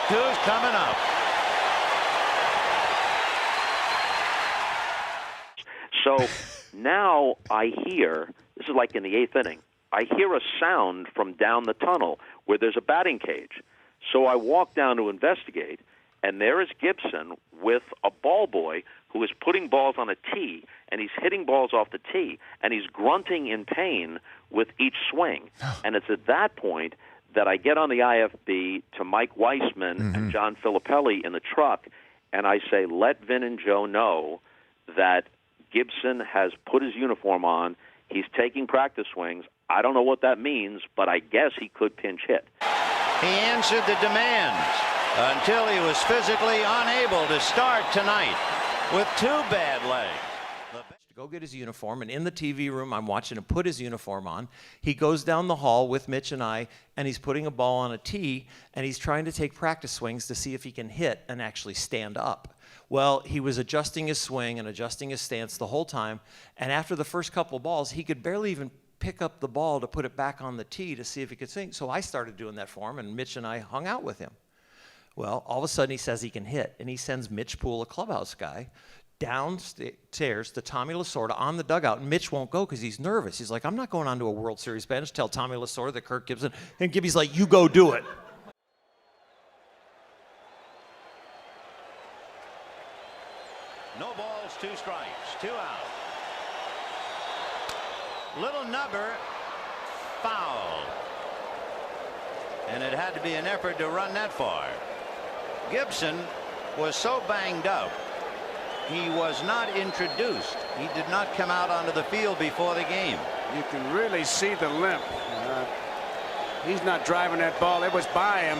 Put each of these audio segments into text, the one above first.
2's coming up. So now I hear, this is like in the 8th inning, I hear a sound from down the tunnel where there's a batting cage. So I walk down to investigate, and there is Gibson with a ball boy who is putting balls on a tee, and he's hitting balls off the tee, and he's grunting in pain with each swing. And it's at that point that I get on the IFB to Mike Weissman and John Filippelli in the truck, and I say, let Vin and Joe know that Gibson has put his uniform on. He's taking practice swings. I don't know what that means, but I guess he could pinch hit. He answered the demands until he was physically unable to start tonight with 2 bad legs. To go get his uniform, and in the TV room, I'm watching him put his uniform on. He goes down the hall with Mitch and I, and he's putting a ball on a tee, and he's trying to take practice swings to see if he can hit and actually stand up. Well, he was adjusting his swing and adjusting his stance the whole time, and after the first couple balls, he could barely even pick up the ball to put it back on the tee to see if he could swing. So I started doing that for him, and Mitch and I hung out with him. Well, all of a sudden he says he can hit, and he sends Mitch Poole, a clubhouse guy, downstairs to Tommy Lasorda on the dugout, and Mitch won't go because he's nervous. He's like, I'm not going onto a World Series bench. Tell Tommy Lasorda that Kirk Gibson, and Gibby's like, you go do it. No balls, 2 strikes, 2 out. Little nubber, foul. And it had to be an effort to run that far. Gibson was so banged up, he was not introduced. He did not come out onto the field before the game. You can really see the limp. He's not driving that ball. It was by him.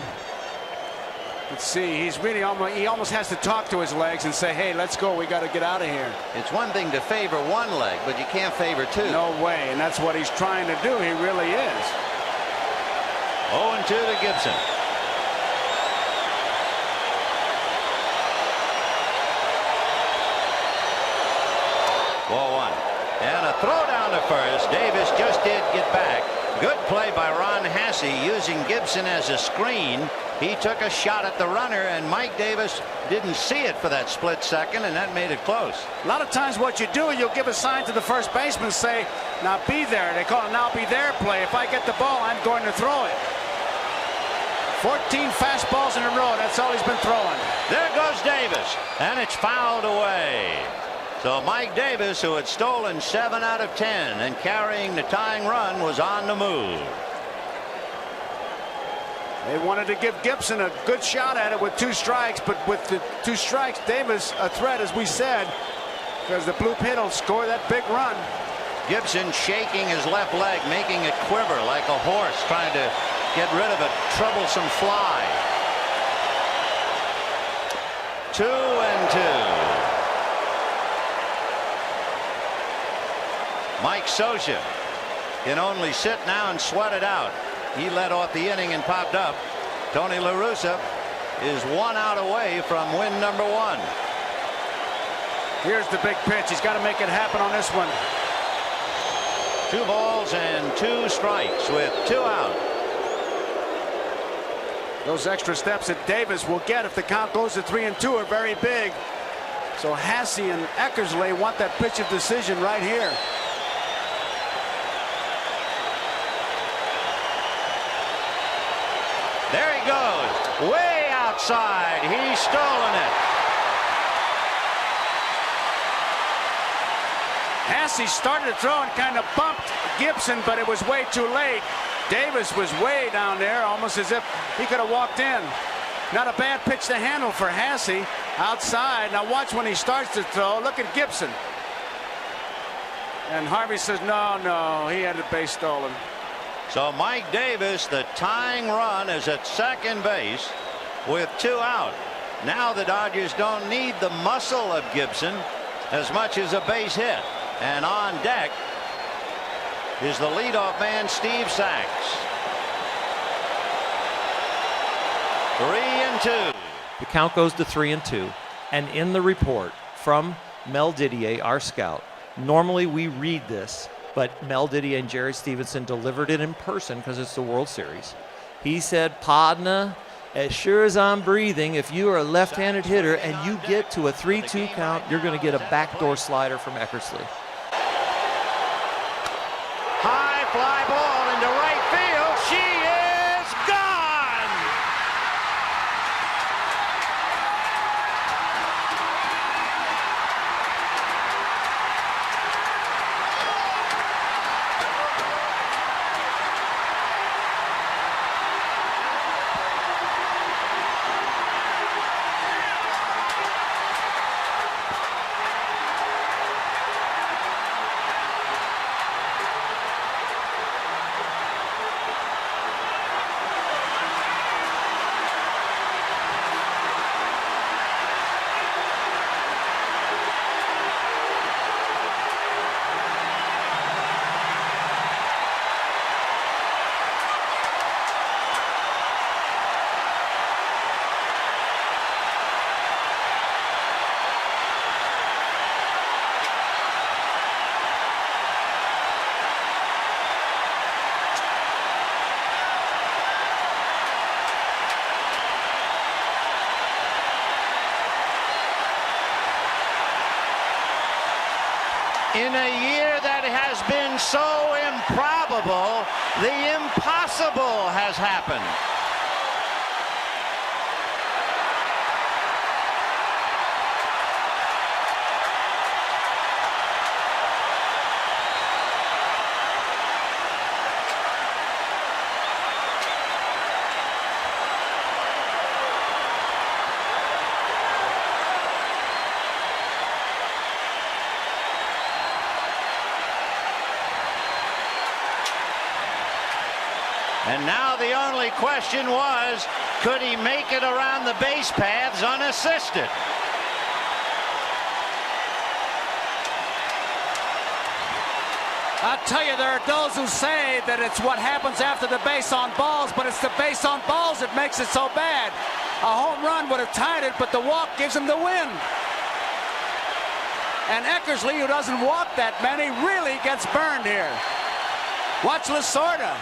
Let's see, he almost has to talk to his legs and say, hey, let's go, we got to get out of here. It's one thing to favor one leg, but you can't favor 2. No way, and that's what he's trying to do. He really is. 0-2 to Gibson. Ball 1. And a throw down to first. Davis just did get back. Good play by Ron Hasse using Gibson as a screen. He took a shot at the runner, and Mike Davis didn't see it for that split second, and that made it close. A lot of times what you do, you'll give a sign to the first baseman, say, now be there. They call it now be there play. If I get the ball, I'm going to throw it. 14 fastballs in a row. That's all he's been throwing. There goes Davis, and it's fouled away. So Mike Davis, who had stolen 7 out of 10 and carrying the tying run, was on the move. They wanted to give Gibson a good shot at it with 2 strikes, but with the 2 strikes, Davis a threat, as we said, because the blue pit will score that big run. Gibson shaking his left leg, making it quiver like a horse trying to get rid of a troublesome fly. 2-2. Mike Scioscia can only sit now and sweat it out. He led off the inning and popped up. Tony La Russa is 1 out away from win number 1. Here's the big pitch. He's got to make it happen on this one. 2 balls and 2 strikes with 2 out. Those extra steps that Davis will get if the count goes to 3-2 are very big. So Hasse and Eckersley want that pitch of decision right here. There he goes, way outside. He's stolen it. Hasse started to throw and kind of bumped Gibson, but it was way too late. Davis was way down there, almost as if he could have walked in. Not a bad pitch to handle for Hasse outside. Now watch when he starts to throw. Look at Gibson. And Harvey says, no, he had the base stolen. So Mike Davis, the tying run, is at second base with 2 out. Now the Dodgers don't need the muscle of Gibson as much as a base hit. And on deck is the leadoff man, Steve Sachs. 3-2. The count goes to 3-2. And in the report from Mel Didier, our scout, normally we read this, but Mel Didier and Jerry Stevenson delivered it in person because it's the World Series. He said, partner, as sure as I'm breathing, if you are a left-handed hitter and you get to a 3-2 count, you're going to get a backdoor slider from Eckersley. High fly ball into right field. She is gone. In a year that has been so improbable, the impossible has happened. And now the only question was, could he make it around the base paths unassisted? I'll tell you, there are those who say that it's what happens after the base on balls, but it's the base on balls that makes it so bad. A home run would have tied it, but the walk gives him the win. And Eckersley, who doesn't walk that many, really gets burned here. Watch Lasorda.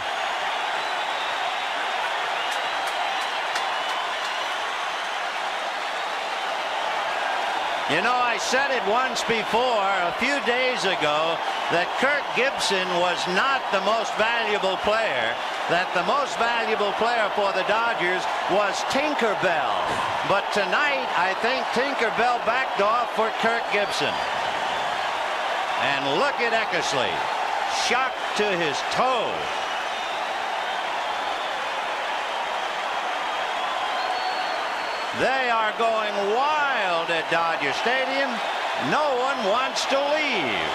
You know, I said it once before, a few days ago, that Kirk Gibson was not the most valuable player, that the most valuable player for the Dodgers was Tinkerbell. But tonight, I think Tinkerbell backed off for Kirk Gibson. And look at Eckersley, shocked to his toes. They are going wild at Dodger Stadium. No one wants to leave.